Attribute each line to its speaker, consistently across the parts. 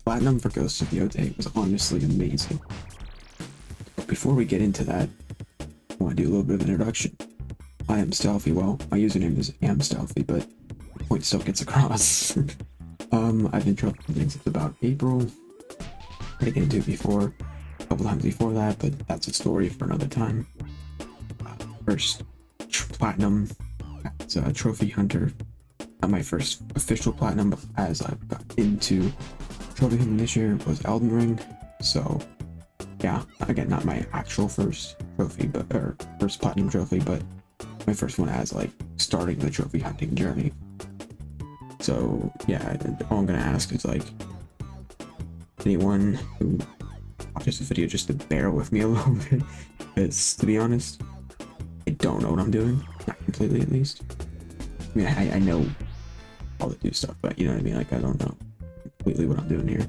Speaker 1: Platinum for Ghost of Yotei was honestly amazing. But before we get into that, I want to do a little bit of an introduction. I am Stealthy. Well, my username is Stealthy, but the point still gets across. I've been trying things since about April. I didn't get into it before, a couple times before that, but that's a story for another time. First, Platinum as a trophy hunter. Not my first official Platinum, but as I got into trophy hunting this year was Elden Ring. So, yeah, again, not my actual first trophy, or first Platinum trophy, but my first one as like starting the trophy hunting journey. So yeah, all I'm gonna ask is like anyone who watches the video just to bear with me a little bit, because to be honest, I don't know what I'm doing, not completely at least. I mean, I know all the do stuff, but you know what I mean. Like I don't know completely what I'm doing here.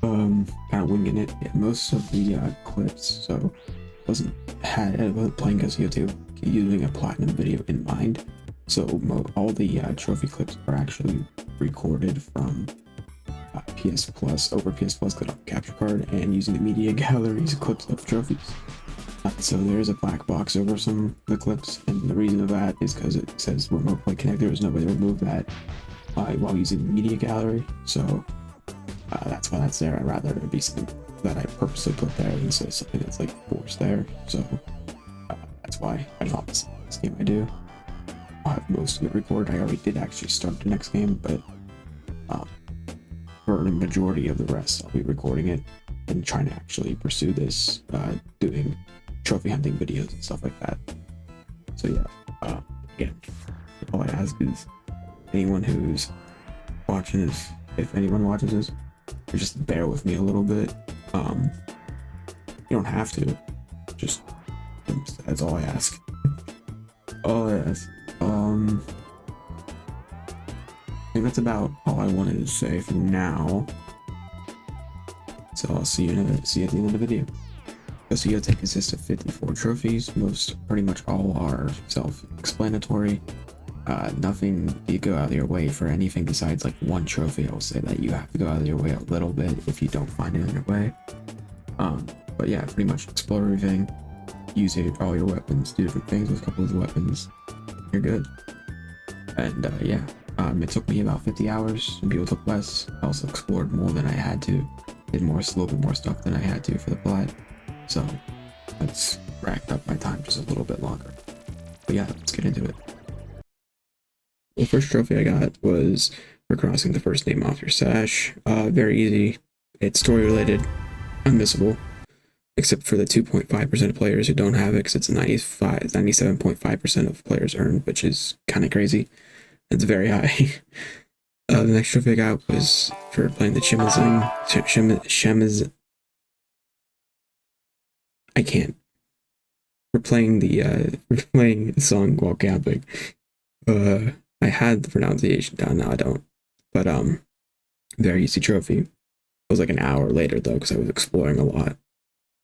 Speaker 1: Kind of winging it. Yeah, most of the clips, so I wasn't playing Ghost of Yotei using a Platinum video in mind. So all the trophy clips are actually recorded from PS Plus over PS Plus capture card and using the media galleries clips of trophies. So there's a black box over some of the clips, and the reason of that is because it says remote play connect. There was no way to remove that while using the media gallery. So that's why that's there. I'd rather it be something that I purposely put there instead of something that's like forced there. So that's why I thought this game I do. I'll have most of it recorded. I already did actually start the next game, but for the majority of the rest, I'll be recording it and trying to actually pursue this, doing trophy hunting videos and stuff like that. So yeah, again, all I ask is anyone who's watching this, if anyone watches this, just bear with me a little bit. You don't have to, just that's all I ask. All I ask. I think that's about all I wanted to say for now. So I'll see you at the end of the video. Ghost of Yotei consists of 54 trophies. Pretty much all are self-explanatory. Nothing you go out of your way for anything besides like one trophy. I'll say that you have to go out of your way a little bit if you don't find it on your way. But yeah, pretty much explore everything. Use all your weapons, do different things with a couple of the weapons. You're good. And yeah, it took me about 50 hours. Some people took less. I also explored more than I had to. Did a little bit more stuff than I had to for the plat. So that's racked up my time just a little bit longer. But yeah, let's get into it. The first trophy I got was for crossing the first name off your sash. Very easy. It's story related, unmissable. Except for the 2.5% of players who don't have it, because it's 97.5% of players earned, which is kind of crazy. It's very high. The next trophy I got was for playing the I can't. For playing the song while camping. I had the pronunciation down, now I don't. But very easy trophy. It was like an hour later though, because I was exploring a lot.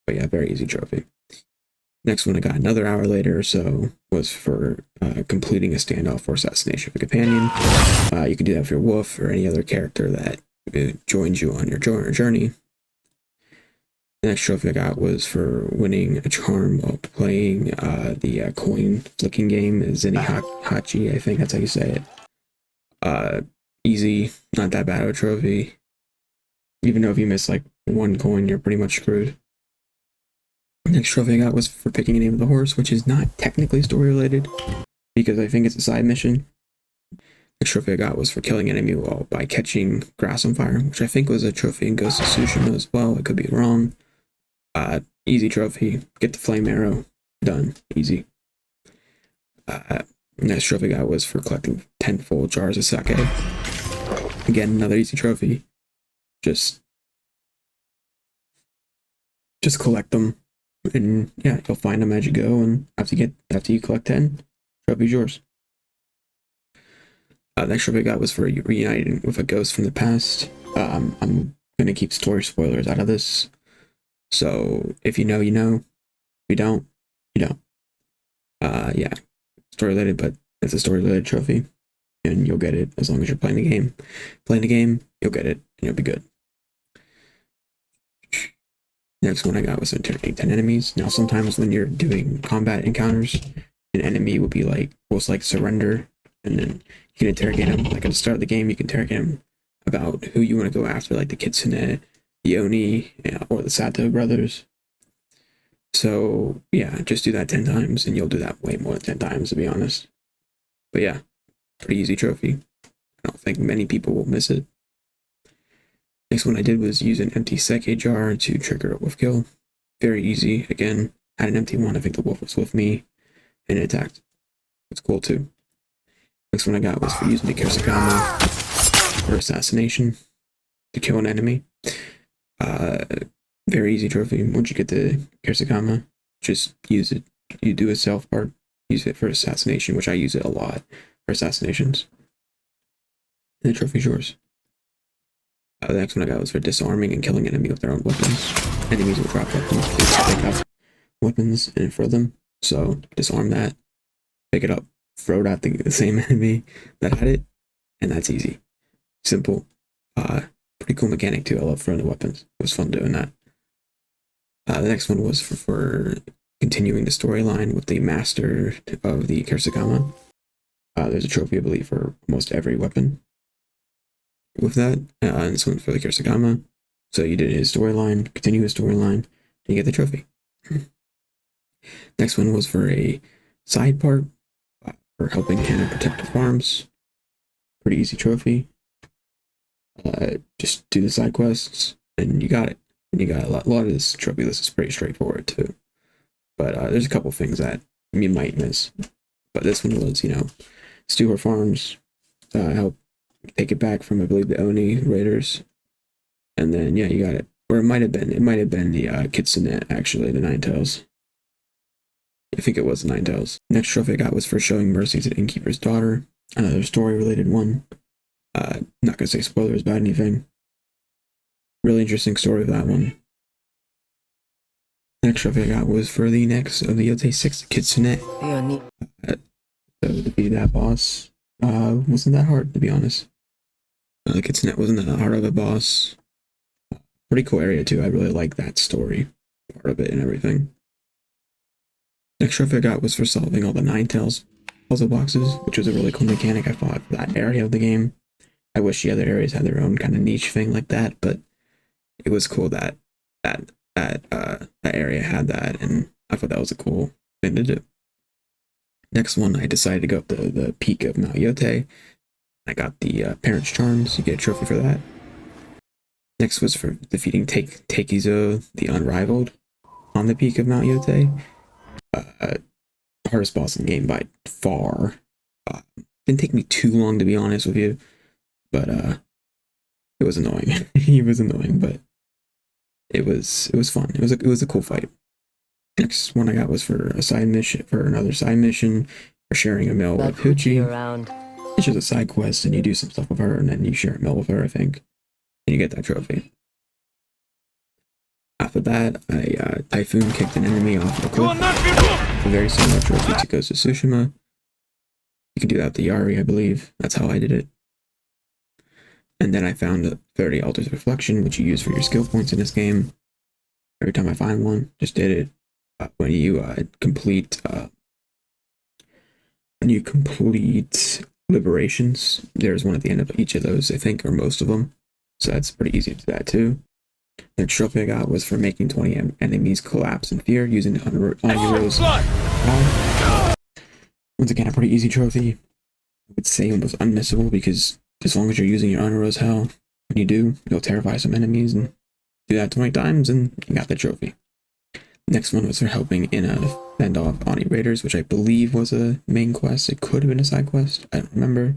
Speaker 1: But yeah, very easy trophy. Next one I got another hour later or so was for completing a standoff or assassination of a companion. You can do that for your wolf or any other character that joins you on your journey. The next trophy I got was for winning a charm while playing the coin flicking game, Hachi, I think that's how you say it. Easy, not that bad of a trophy. Even though if you miss like one coin, you're pretty much screwed. Next trophy I got was for picking a name of the horse, which is not technically story related because I think it's a side mission. Next trophy I got was for killing an enemy wall by catching grass on fire, which I think was a trophy in Ghost of Tsushima as well. I could be wrong. Easy trophy. Get the flame arrow. Done. Easy. Next trophy I got was for collecting 10 full jars of sake. Again, another easy trophy. Just collect them. And yeah, you'll find them as you go, and after you collect 10, trophy's yours. Next trophy I got was for reuniting with a ghost from the past. I'm gonna keep story spoilers out of this, so if you know, you know. If you don't, you don't. Yeah, story related, but it's a story related trophy, and you'll get it as long as you're playing the game. Playing the game, you'll get it, you'll be good. Next one I got was interrogate 10 enemies. Now, sometimes when you're doing combat encounters, an enemy will be like, surrender, and then you can interrogate them. Like at the start of the game, you can interrogate them about who you want to go after, like the Kitsune, the Oni, or the Sato brothers. So, yeah, just do that 10 times, and you'll do that way more than 10 times, to be honest. But yeah, pretty easy trophy. I don't think many people will miss it. Next one I did was use an empty sake jar to trigger a wolf kill. Very easy. Again, had an empty one. I think the wolf was with me, and it attacked. It's cool too. Next one I got was for using the Kirsakama for assassination to kill an enemy. Very easy trophy. Once you get the Kirsakama, just use it. You do a self part, use it for assassination, which I use it a lot for assassinations. And the trophy's yours. The next one I got was for disarming and killing an enemy with their own weapons. Enemies will drop weapons because they have weapons and throw them. So disarm that, pick it up, throw it at the same enemy that had it, and that's easy. Simple. Pretty cool mechanic too. I love throwing the weapons. It was fun doing that. The next one was for continuing the storyline with the master of the Kirsakama. There's a trophy, I believe, for almost every weapon with that. And this one's for the Kirsakama. So you did his storyline, continue his storyline, and you get the trophy. Next one was for a side part for helping Hannah protect the farms. Pretty easy trophy. Just do the side quests, and you got it. And you got a lot of this trophy list is pretty straightforward too. But there's a couple things that you might miss. But this one was, steal her farms, help take it back from, I believe, the Oni raiders, and then yeah, you got it. Or it might have been the Kitsune, actually, the Ninetales. I think it was the Ninetales. Next trophy I got was for showing mercy to the innkeeper's daughter. Another story-related one. Not gonna say spoilers about anything. Really interesting story of that one. Next trophy I got was for the next of the Yotei 6 Kitsune. So to be that boss wasn't that hard, to be honest. The Kitsune wasn't that hard of a boss. Pretty cool area too. I really like that story part of it and everything. Next trophy I got was for solving all the Ninetales puzzle boxes, which was a really cool mechanic I thought for that area of the game. I wish the other areas had their own kind of niche thing like that, but it was cool that that area had that, and I thought that was a cool thing to do. Next one, I decided to go up the peak of Mount Yotei. I got the Parents' Charms. You get a trophy for that. Next was for defeating Takizo, the Unrivaled, on the peak of Mount Yotei. Hardest boss in the game by far. Didn't take me too long, to be honest with you, but it was annoying. He was annoying, but it was fun. It was a cool fight. Next one I got was for another side mission for sharing a mill with Hoochie. It's just a side quest, and you do some stuff with her, and then you share a mill with her, I think, and you get that trophy. After that, I Typhoon kicked an enemy off the cliff. A very similar trophy to Ghost of Tsushima. You can do that with the Yari, I believe. That's how I did it. And then I found 30 Altars of Reflection, which you use for your skill points in this game. Every time I find one, just did it. When you complete liberations, there's one at the end of each of those, I think, or most of them. So that's pretty easy to do that too. The trophy I got was for making 20 enemies collapse in fear using the Oniro's. Once again, a pretty easy trophy. I would say almost unmissable, because as long as you're using your Oniro's Hell, when you do, you'll terrify some enemies, and do that 20 times and you got the trophy. Next one was for helping Inna fend off Oni Raiders, which I believe was a main quest. It could have been a side quest. I don't remember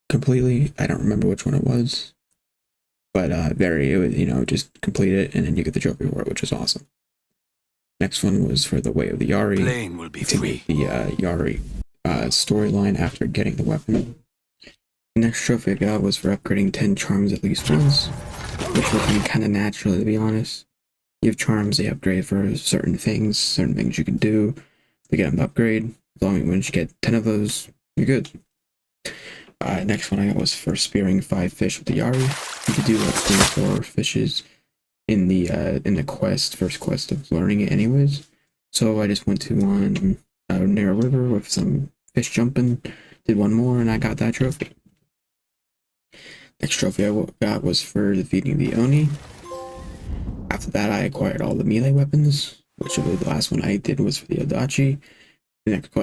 Speaker 1: completely. I don't remember which one it was. But just complete it, and then you get the trophy for it, which is awesome. Next one was for the Way of the Yari.
Speaker 2: Plane will be free.
Speaker 1: The Yari storyline after getting the weapon. The next trophy I got was for upgrading 10 charms at least once, which will come kind of naturally, to be honest. You have charms, they upgrade for certain things you can do. They get them to upgrade. As long as once you get 10 of those, you're good. Next one I got was for spearing 5 fish with the Yari. You could do like 3 or 4 fishes in the quest, first quest of learning it anyways. So I just went to one near a river with some fish jumping, did one more, and I got that trophy. Next trophy I got was for defeating the Oni. After that, I acquired all the melee weapons, which the last one I did was for the Adachi. Next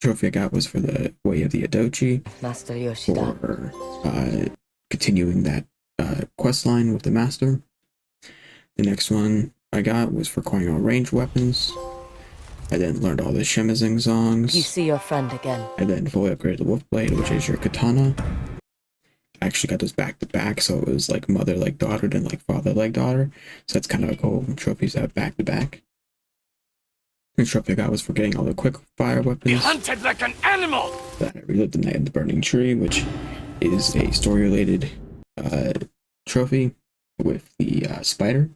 Speaker 1: trophy I got was for the Way of the Adochi,
Speaker 2: Master Yoshida.
Speaker 1: for continuing that quest line with the Master. The next one I got was for acquiring all ranged weapons. I then learned all the Shemazing songs.
Speaker 2: You see your friend again.
Speaker 1: I then fully upgraded the Wolf Blade, which is your katana. I actually got those back to back, so it was like mother like daughter, then like father like daughter. So that's kind of a cool trophies that back to back. The trophy I got was for getting all the quick fire weapons.
Speaker 3: Be hunted like an animal!
Speaker 1: That I relived the Night of the Burning Tree, which is a story related trophy with the spider.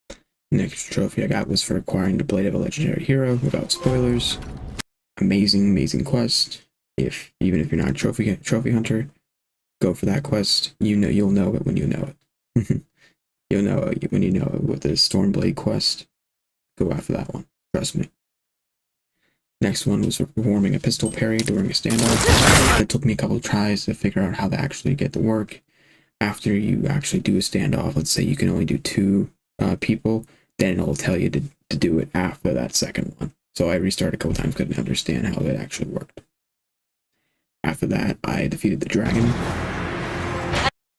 Speaker 1: The next trophy I got was for acquiring the Blade of a Legendary Hero without spoilers. Amazing quest. Even if you're not a trophy hunter, go for that quest. You'll know it when you know it. You'll know it when you know it with the Stormblade quest. Go after that one. Trust me. Next one was for performing a pistol parry during a standoff. It took me a couple of tries to figure out how to actually get to work. After you actually do a standoff, let's say you can only do 2 people, then it'll tell you to do it after that second one. So I restarted a couple times, couldn't understand how it actually worked. After that, I defeated the dragon.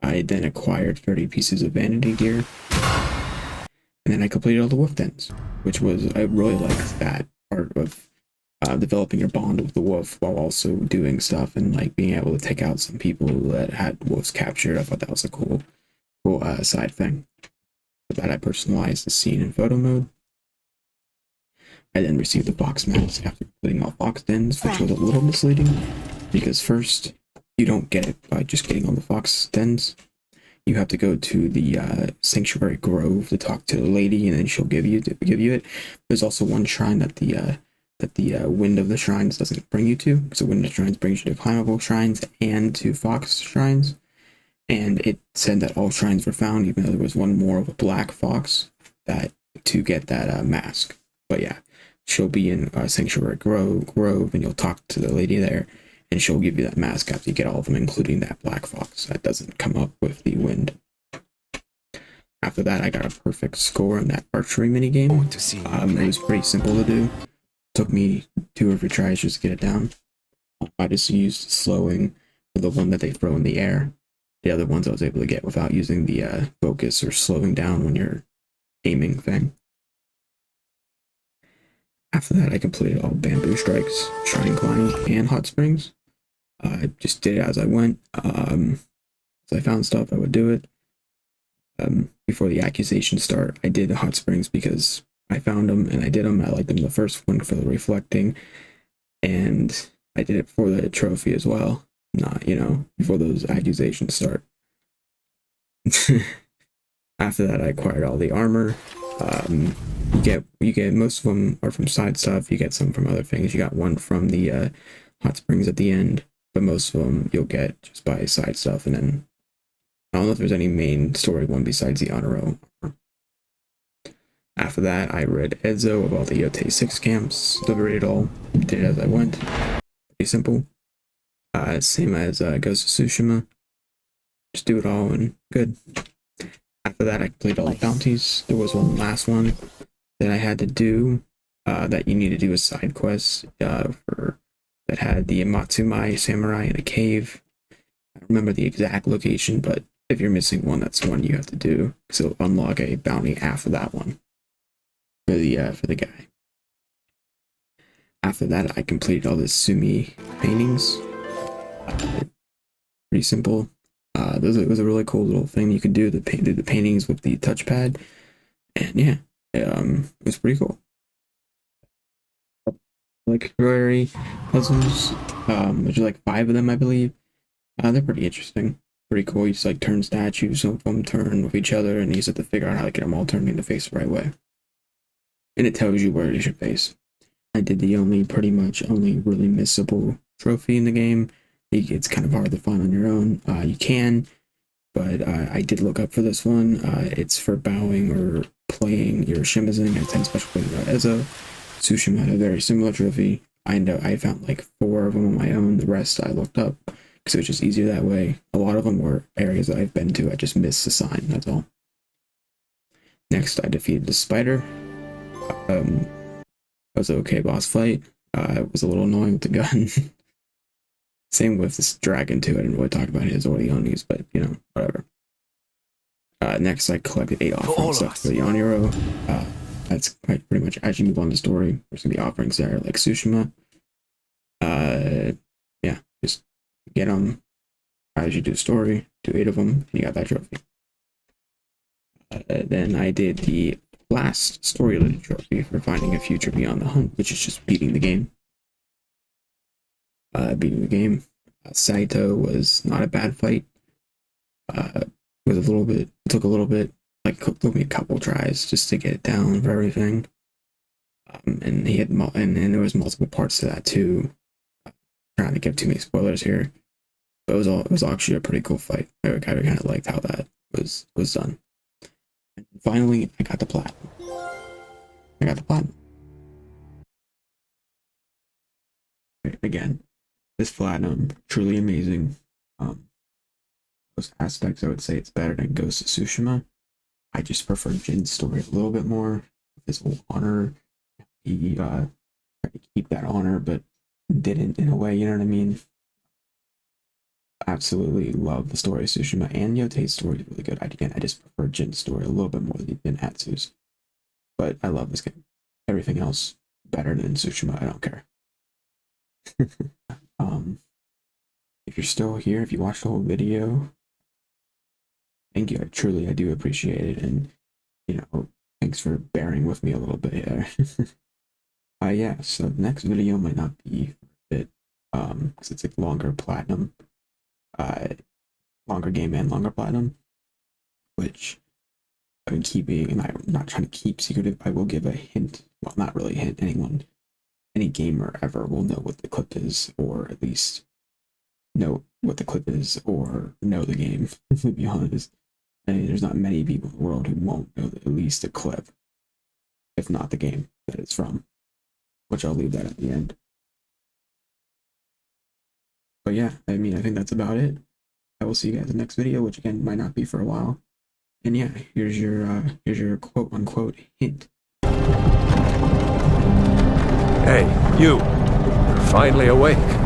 Speaker 1: I then acquired 30 pieces of vanity gear. And then I completed all the wolf dens, which was, I really liked that part of developing your bond with the wolf while also doing stuff and like being able to take out some people that had wolves captured. I thought that was a cool side thing. For that, I personalized the scene in photo mode. I then received the fox mask after completing all fox dens, which was a little misleading because first, you don't get it by just getting all the fox dens. You have to go to the Sanctuary Grove to talk to the lady, and then she'll give you it. There's also one shrine that the Wind of the Shrines doesn't bring you to, because the Wind of the Shrines brings you to climbable shrines and to fox shrines. And it said that all shrines were found, even though there was one more of a black fox to get that mask. But yeah, she'll be in Sanctuary Grove, and you'll talk to the lady there, and she'll give you that mask after you get all of them, including that black fox that doesn't come up with the wind. After that, I got a perfect score in that archery minigame. It was pretty simple to do. Took me 2 or 3 tries just to get it down. I just used slowing for the one that they throw in the air. The other ones I was able to get without using the focus or slowing down when you're aiming thing. After that, I completed all bamboo strikes, shrine climb, and hot springs. I just did it as I went. As I found stuff, I would do it. Before the accusations start, I did the hot springs because I found them and I did them. I liked them the first one for the reflecting, and I did it for the trophy as well. Not, before those accusations start. After that, I acquired all the armor. You get most of them are from side stuff. You get some from other things. You got one from the hot springs at the end, but most of them you'll get just by side stuff. And then I don't know if there's any main story one besides the honor armor. After that, I read Edzo about the Yotei 6 camps, liberated all, did it as I went. Pretty simple. Same as Ghost of Tsushima. Just do it all and good. After that, I completed all the bounties. There was one last one that I had to do that you need to do a side quest that had the Matsumai samurai in a cave. I don't remember the exact location, but if you're missing one, that's one you have to do. So it'll unlock a bounty after that one for the guy. After that, I completed all the Sumi paintings. Pretty simple. It was a really cool little thing you could do the paintings with the touchpad, and yeah, it was pretty cool. Like Ferrari puzzles, there's like 5 of them, I believe. They're pretty interesting, pretty cool. You just like turn statues, some of them turn with each other, and you just have to figure out how to get them all turned into face the right way. And it tells you where you should face. I did the pretty much only really missable trophy in the game. It's kind of hard to find on your own. You can, but I did look up for this one. It's for bowing or playing your Shimazing at 10 special playing Ezo. Tsushima had a very similar trophy. I know I found like 4 of them on my own. The rest I looked up because it was just easier that way. A lot of them were areas that I've been to. I just missed the sign. That's all. Next, I defeated the spider. It was an okay boss fight. It was a little annoying with the gun. Same with this dragon too. I didn't really talk about his or the Onis, but you know, whatever. Next, I collected 8 offerings for the Oniro. That's pretty much as you move on the story. There's gonna be offerings there, like Tsushima. Yeah, just get them as you do the story. Do 8 of them, and you got that trophy. Then I did the last story-related trophy for finding a future beyond the hunt, which is just beating the game. Saito was not a bad fight. It took a little bit, like took me a couple tries just to get it down for everything. And he had and there was multiple parts to that too. Trying to give too many spoilers here, but it was actually a pretty cool fight. I kind of liked how that was done. And finally, I got the platinum. Again, this platinum, truly amazing. Those aspects, I would say it's better than Ghost of Tsushima. I just prefer Jin's story a little bit more. His whole honor, he tried to keep that honor, but didn't in a way, you know what I mean? Absolutely love the story of Tsushima, and Yotei's story is really good. I just prefer Jin's story a little bit more than Hatsu's. But I love this game. Everything else better than Tsushima, I don't care. If you're still here, if you watched the whole video, thank you. I do appreciate it, and you know, thanks for bearing with me a little bit here. Yeah, so the next video might not be a bit, because it's like longer platinum, longer game and longer platinum, which I've been keeping, and I'm not trying to keep secretive. I will give a hint, well, not really a hint. Any gamer ever will know what the clip is, or at least know what the clip is, or know the game. To be honest, I mean, there's not many people in the world who won't know at least the clip, if not the game that it's from. Which I'll leave that at the end. But yeah, I mean, I think that's about it. I will see you guys in the next video, which again might not be for a while. And yeah, here's your quote unquote hint.
Speaker 4: Hey, you. You're finally awake.